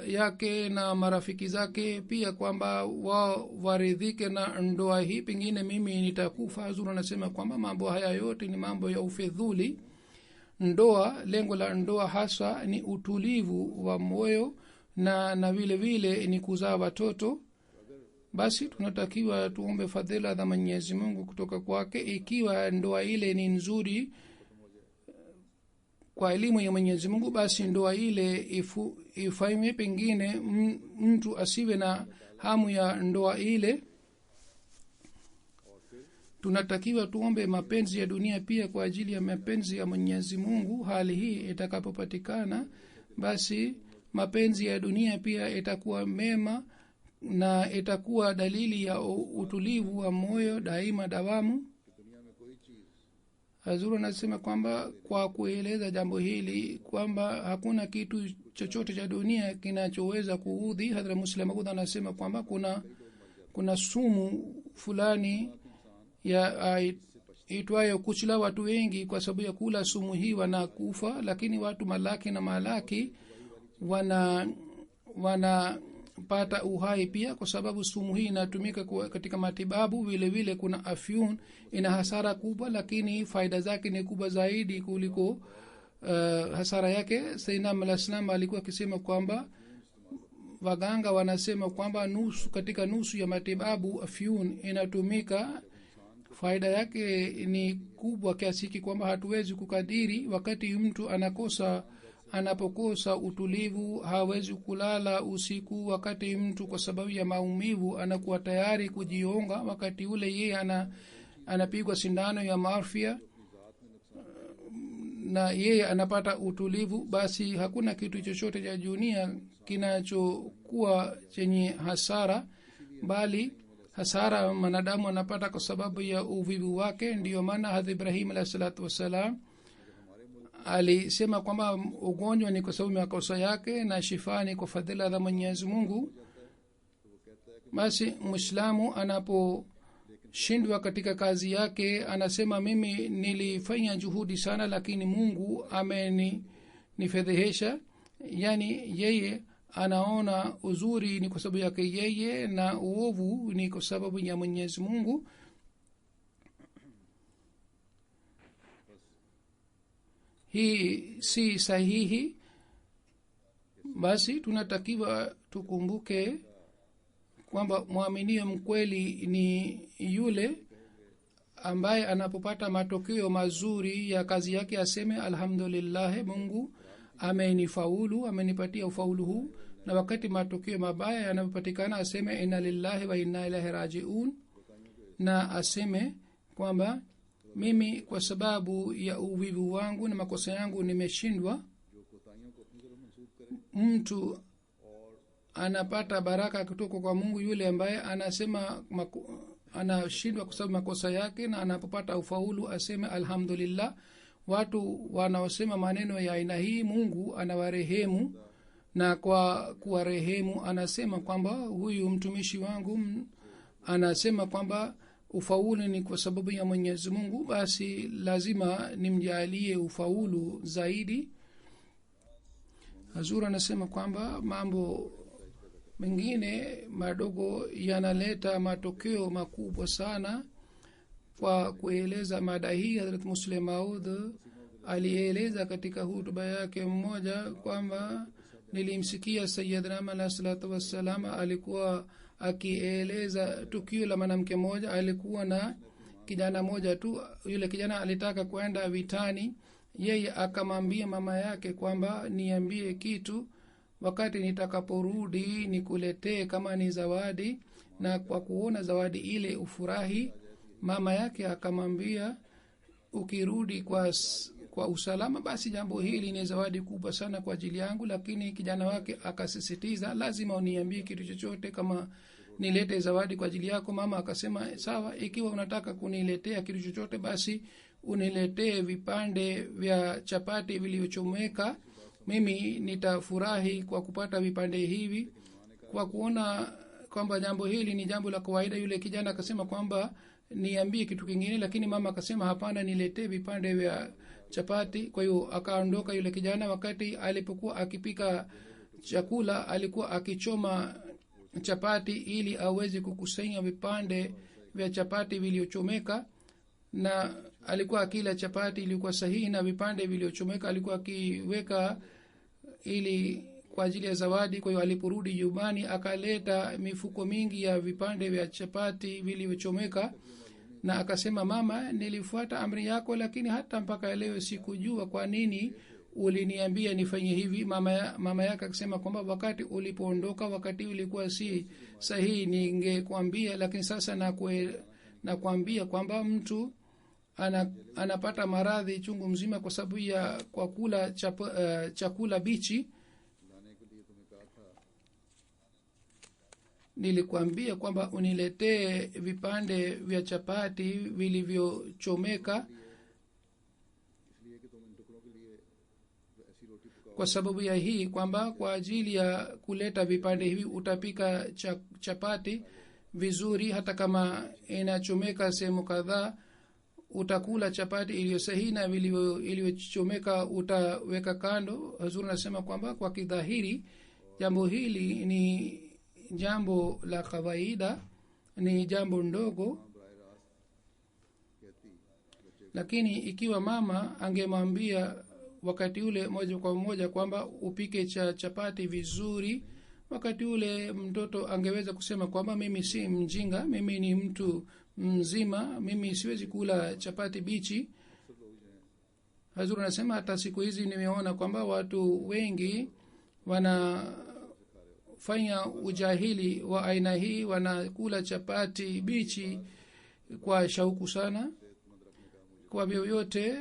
yake na marafiki zake pia kwamba wao waridhike na ndoa hii, pengine mimi nitakufa. Hazuru anasema kwamba mambo haya yote ni mambo ya ufedhuli. Ndoa, lengo la ndoa hasa ni utulivu wa moyo na vile vile ni kuzaa watoto. Basi tunatakiwa tuombe fadhila za Mwenyezi Mungu kutoka kwake. Ikiwa ndoa ile ni nzuri kwa elimu ya Mwenyezi Mungu, basi ndoa ile ifanywe, pengine mtu asiwe na hamu ya ndoa ile. Tunatakiwa tuombe mapenzi ya dunia pia kwa ajili ya mapenzi ya Mwenyezi Mungu. Hali hii itakapopatikana, basi mapenzi ya dunia pia itakuwa mema na itakuwa dalili ya utulivu wa moyo daima dawamu. Hazuru anasema kwamba kwa kueleza jambo hili kwamba hakuna kitu chochote cha dunia kinachoweza kuudhi. Hadhrat Muslim Maud anasema kwamba kuna sumu fulani ya itwayo kuchila. Watu wengi kwa sababu ya kula sumu hii wanakufa, lakini watu malaki na malaki wanapata uhai pia, kwa sababu sumu hii inatumika katika matibabu. Vile vile kuna afyun, ina hasara kubwa, lakini faida zake ni kubwa zaidi kuliko hasara yake. Sayyidina al-Islam alikuwa akisema kwamba waganga wanasema kwamba katika nusu ya matibabu afyun inatumika. Faida yake ni kubwa kiasi kwamba hatuwezi kukadiri. Wakati mtu anapokosa utulivu, hawezi kulala usiku. Wakati mtu kwa sababu ya maumivu anakuwa tayari kujionga, wakati ule yeye anapigwa sindano ya morphia na yeye anapata utulivu. Basi hakuna kitu chochote cha dunia kinachokuwa chenye hasara, bali hasara mwanadamu anapata kwa sababu ya uvivu wake. Ndiyo maana Hadhrat Ibrahim alayhi salatu wassalam alisema kwamba ugonjwa ni kwa sababu ya makosa yake na shifa ni kwa fadhila za Mwenyezi Mungu. basi muislamu anaposhindwa katika kazi yake anasema mimi nilifanya juhudi sana lakini mungu amenifedhehesha. yani yeye anaona uzuri ni kwa sababu yake yeye na uovu ni kwa sababu ya mwenyezi mungu. hii si sahihi. basi tunatakiwa tukumbuke kwamba mwaminio mkweli ni yule ambaye anapopata matokeo mazuri ya kazi yake aseme alhamdulillah, mungu amenifaulu, amenipatia ufaulu huu. na wakati matokeo mabaya yanapopatikana aseme inna lillahi wa inna ilaihi rajiun, na aseme kwamba mimi kwa sababu ya uvivu wangu na makosa yangu nimeshindwa. mtu anapata baraka kutoka kwa mungu yule ambaye anasema anashindwa kwa sababu makosa yake, na anapopata ufaulu aseme alhamdulillah. watu wanaosema maneno ya aina hii mungu anawarehemu, na kwa kuwarehemu anasema kwamba huyu mtumishi wangu anasema kwamba ufaulu ni kwa sababu ya mwenyezi mungu, basi lazima nimjalie ufaulu zaidi. Hazur anasema kwamba mambo mengine madogo yanaleta matokeo makubwa sana. kwa kueleza mada hii Hazrat Muslim Maud alieleza katika hutuba yake mmoja kwamba nilimsikia Sayyidina alayhi salatu wassalam alikuwa akieleza tukio la mwanamke mmoja. alikuwa na kijana moja tu. yule kijana alitaka kwenda vitani. yeye akamwambia mama yake kwamba niambie kitu, wakati nitakaporudi nikuletee kama ni zawadi, na kwa kuona zawadi ile ufurahi. mama yake akamwambia ukirudi kwa usalama basi jambo hili ni zawadi kubwa sana kwa ajili yangu. lakini kijana wake akasisitiza lazima uniambie kitu chochote kama nilete zawadi kwa ajili yako. mama akasema sawa, ikiwa unataka kuniletea kitu chochote basi uniletee vipande vya chapati vilivyochomeka, mimi nitafurahi kwa kupata vipande hivi. kwa kuona kwamba jambo hili ni jambo la kawaida, yule kijana akasema kwamba niambie kitu kingine, lakini mama akasema hapana, niletee vipande vya chapati. kwa hiyo akaondoka yule kijana. wakati alipokuwa akipika chakula alikuwa akichoma chapati ili aweze kukusanya vipande vya chapati vilivyochomeka, na alikuwa akila chapati ilikuwa sahihi na vipande vilivyochomeka alikuwa akiweka ili kwa ajili ya zawadi. kwa hiyo aliporudi nyumbani akaleta mifuko mingi ya vipande vya chapati vilivyochomeka, na akasema mama, nilifuata amri yako, lakini hata mpaka leo sikujua kwa nini uliniambia nifanye hivi. mama yake akasema kwamba wakati ulipoondoka, wakati ulikuwa si sahihi, ningekwambia, lakini sasa nakwambia kwamba mtu anapata maradhi chungu mzima kwa sababu ya kwa kula chakula bichi. nilikwambia kwamba uniletee vipande vya chapati vilivyochomeka kwa sababu ya hii kwamba kwa ajili ya kuleta vipande hivi utapika chapati vizuri, hata kama inachomeka sehemu kadhaa utakula chapati iliyo sahihi na iliyochomeka utaweka kando. Hazur anasema kwamba kwa kidhahiri jambo hili ni jambo la kawaida, ni jambo ndogo, lakini ikiwa mama angemwambia wakati ule moja kwa moja kwamba upike chapati vizuri, wakati ule mtoto angeweza kusema kwamba mimi si mjinga, mimi ni mtu mzima, mimi siwezi kula chapati bichi. Hazur anasema hata siku hizi nimeona kwamba watu wengi wanafanya ujahili wa aina hii, wanakula chapati bichi kwa shauku sana. kwa vyovyote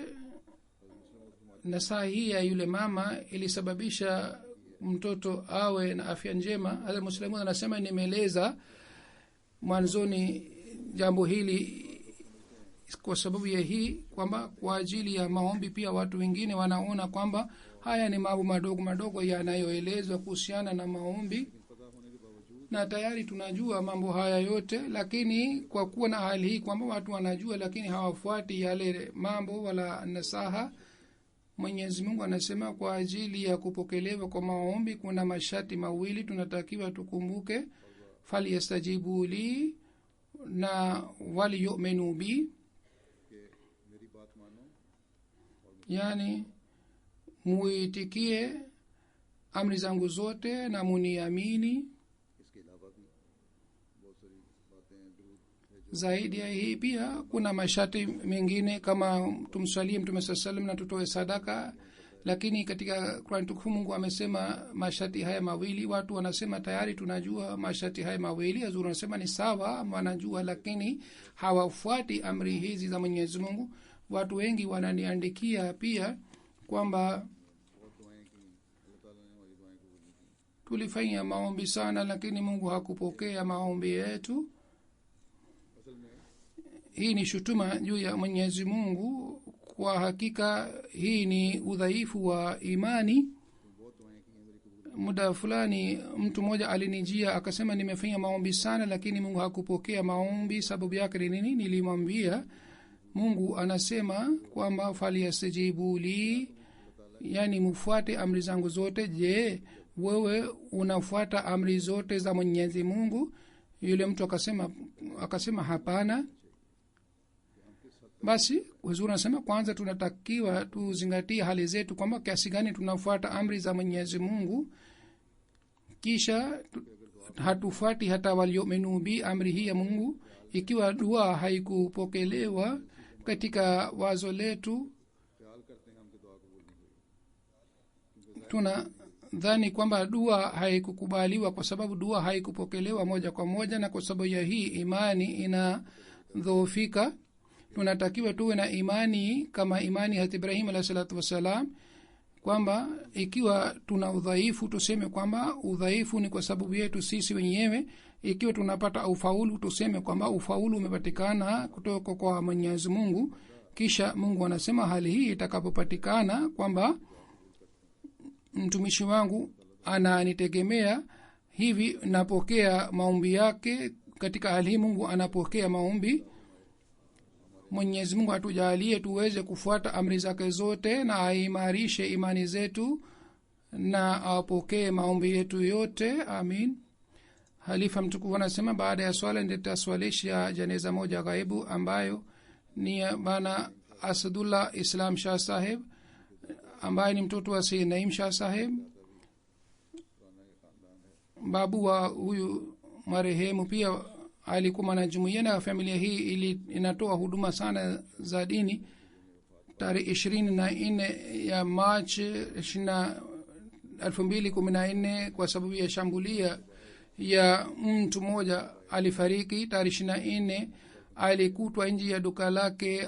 nasaha hii ya yule mama ilisababisha mtoto awe na afya njema. Hazrat Muslimu anasema nimeeleza mwanzoni jambo hili kwa sababu ya hii kwamba kwa ajili ya maombi pia watu wengine wanaona kwamba haya ni mambo madogo madogo yanayoelezwa kuhusiana na maombi, na tayari tunajua mambo haya yote, lakini kwa kuwa na hali hii kwamba watu wanajua lakini hawafuati yale mambo wala nasaha, Mwenyezi Mungu anasema kwa ajili ya kupokelewa kwa maombi kuna masharti mawili tunatakiwa tukumbuke: falyastajibu li na waliyu'minu bi, yani muitikie amri zangu zote na muniamini. Zaidi ya hii pia kuna masharti mengine kama tumswalie Mtume sallam na tutoe sadaka, lakini katika Qur'an tukufu Mungu amesema masharti haya mawili. Watu wanasema tayari tunajua masharti haya mawili, Hazur anasema ni sawa, wanajua lakini hawafuati amri hizi za Mwenyezi Mungu. Watu wengi wananiandikia pia kwamba tulifanya maombi sana lakini Mungu hakupokea maombi yetu. Hii ni shutuma juu ya Mwenyezi Mungu. Kwa hakika hii ni udhaifu wa imani. Muda fulani mtu mmoja alinijia akasema, nimefanya maombi sana lakini Mungu hakupokea maombi, sababu yake ni nini? Nilimwambia Mungu anasema kwamba falyastajibu li, yani mufuate amri zangu zote. Je, wewe unafuata amri zote za Mwenyezi Mungu? Yule mtu akasema hapana. Basi Huzuri anasema kwanza tunatakiwa tuzingatie hali zetu kwamba kiasi gani tunafuata amri za Mwenyezi Mungu, kisha hatufuati hata waliyu'minu bi, amri hii ya Mungu. Ikiwa dua haikupokelewa katika wazo letu, tunadhani kwamba dua haikukubaliwa kwa sababu dua haikupokelewa moja kwa moja, na kwa sababu ya hii imani inadhoofika. Tunatakiwa tuwe na imani kama imani ya Ibrahim alayhi salatu wasalam, kwamba ikiwa tuna udhaifu tuseme kwamba udhaifu ni kwa sababu yetu sisi wenyewe. Ikiwa tunapata ufaulu tuseme kwamba ufaulu umepatikana kutoka kwa Mwenyezi Mungu. Kisha Mungu anasema hali hii itakapopatikana kwamba mtumishi wangu ananitegemea, hivi napokea maombi yake. Katika hali hii Mungu anapokea maombi. Mwenyezi Mungu atujalie tuweze kufuata amri zake zote na aimarishe imani zetu na apokee maombi yetu yote. Amin. Halifa mtukufu anasema baada ya swala nitaswalisha janeza moja ghaibu ambayo ni bana Asadullah Islam Shah Saheb ambaye ni mtoto wa Sayyid Naim Shah Saheb. Babu wa huyu marehemu pia alikuwa mwanajumuiya, na familia hii inatoa huduma sana za dini. Tarehe 24 ya Machi 2014 kwa sababu ya shambulia ya mtu mmoja alifariki. Tarehe 24 alikutwa nje ya duka lake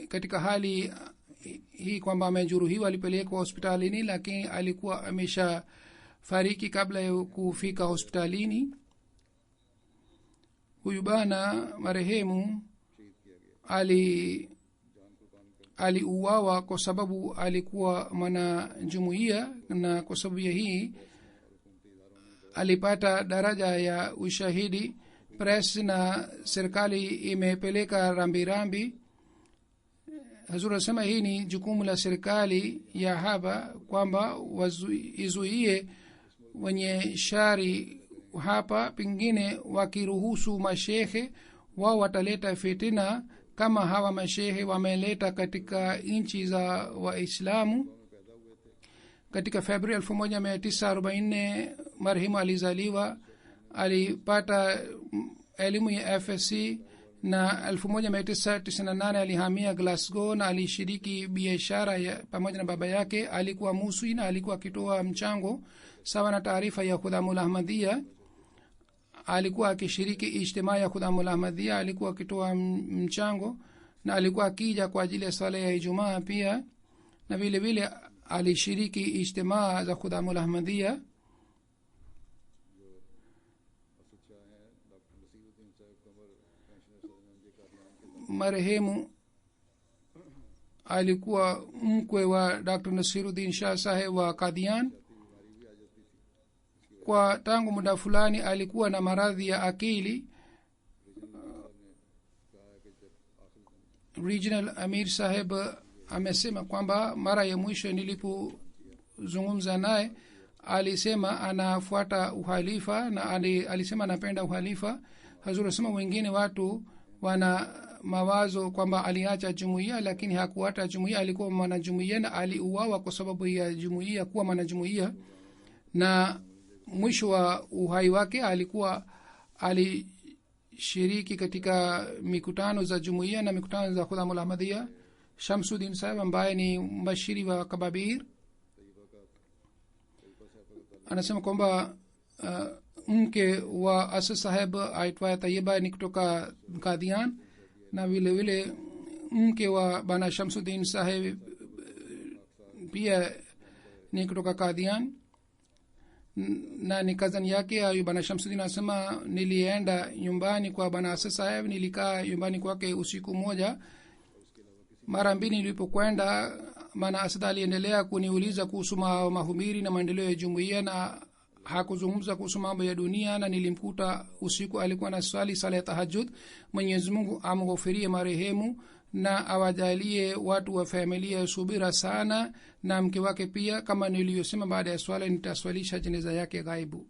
katika hali hii kwamba amejeruhiwa. Alipelekwa hospitalini lakini alikuwa ameshafariki kabla ya kufika hospitalini. Huyu bana marehemu aliuawa kwa sababu alikuwa mwanajumuiya, na kwa sababu ya hii alipata daraja ya ushahidi. Press na serikali imepeleka rambirambi. Hazur anasema hii ni jukumu la serikali ya hapa kwamba izuie wenye shari hapa. Pengine wakiruhusu mashehe wao wataleta fitina kama hawa mashehe wameleta katika nchi za Waislamu. Katika Februari 1944 marehemu alizaliwa. Alipata elimu ya FSC na 1998 alihamia Glasgow na alishiriki biashara pamoja na baba yake. Alikuwa Muswi na alikuwa akitoa mchango sawa na taarifa ya Khudamul Ahmadiyya. Alikuwa akishiriki ijtimaa ya Khudamul Ahmadiyya, alikuwa akitoa mchango na alikuwa akija kwa ajili ya swala ya Ijumaa pia, na vile vile alishiriki ijtimaa za Khudamul Ahmadiyya. Marehemu alikuwa mkwe wa Dr. Nasiruddin Shah Saheb wa Qadian. kwa tangu muda fulani alikuwa na maradhi ya akili. Regional Amir Saheb amesema kwamba mara ya mwisho nilipozungumza naye alisema anafuata uhalifa na alisema anapenda uhalifa. Hazur asema wengine watu wana mawazo kwamba aliacha jumuiya, lakini hakuacha jumuiya, alikuwa mwanajumuiya na aliuawa kwa sababu ya jumuiya, kuwa mwanajumuiya. Na mwisho wa uhai wake alishiriki katika mikutano za jumuiya na mikutano za Khudamul Ahmadiyya. Shamsuddin Saheb ambaye ni mbashiri wa Kababir anasema kwamba mke wa Asad Saheb aitwaye Tayyiba ni kutoka Qadian, na vile vile mke wa bana Shamsuddin Saheb pia ni kutoka Qadian na ni kazani yake. Ayu bana Shamsuddin anasema nilienda nyumbani kwa bana Asad Saheb, nilikaa nyumbani kwake usiku moja. Mara mbili nilipokwenda, bana Asad aliendelea kuniuliza kuhusu mahubiri na maendeleo ya jumuiya na hakuzungumza kuhusu mambo ya dunia. Na nilimkuta usiku alikuwa na swali sala ya tahajjud. Mwenyezi Mungu amghofirie marehemu na awajalie watu wa familia subira sana, na mke wake pia. Kama niliyosema, baada ya swala nitaswalisha jeneza yake ghaibu.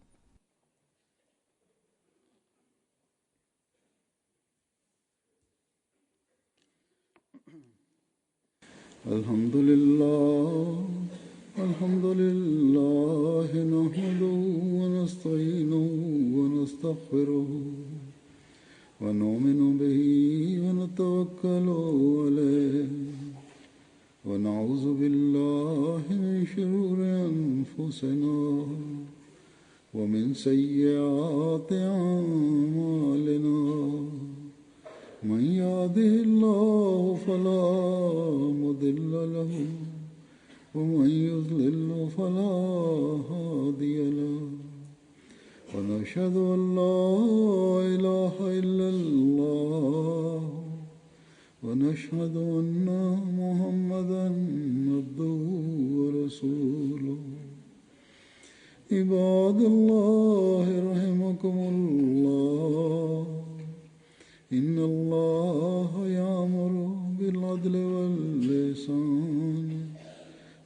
Alhamdulillah, alhamdulillah, nahmaduhu wa nasta'inuhu wa nastaghfiruhu wa nu'minu bihi wa natawakkalu alayhi wa na'udhu billahi min shururi anfusina wa min sayyiati a'malina. من يهده الله فلا مضل له ومن يضلل فلا هادي له ونشهد أن لا إله إلا الله ونشهد أن محمدا عبده ورسوله. عباد الله رحمكم الله، إن الله يأمر بالعدل والإحسان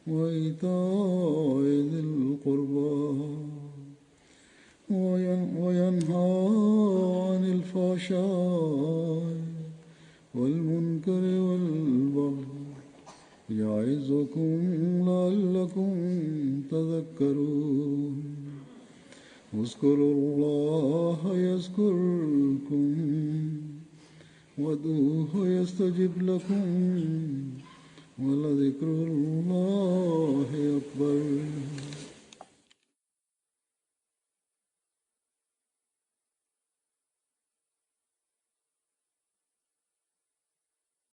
وإيتاء ذي القربى وينهى عن الفحشاء والمنكر والبغي يعظكم لعلكم تذكرون. اذكروا الله يذكركم وادعوه يستجب لكم ولذكر الله أكبر.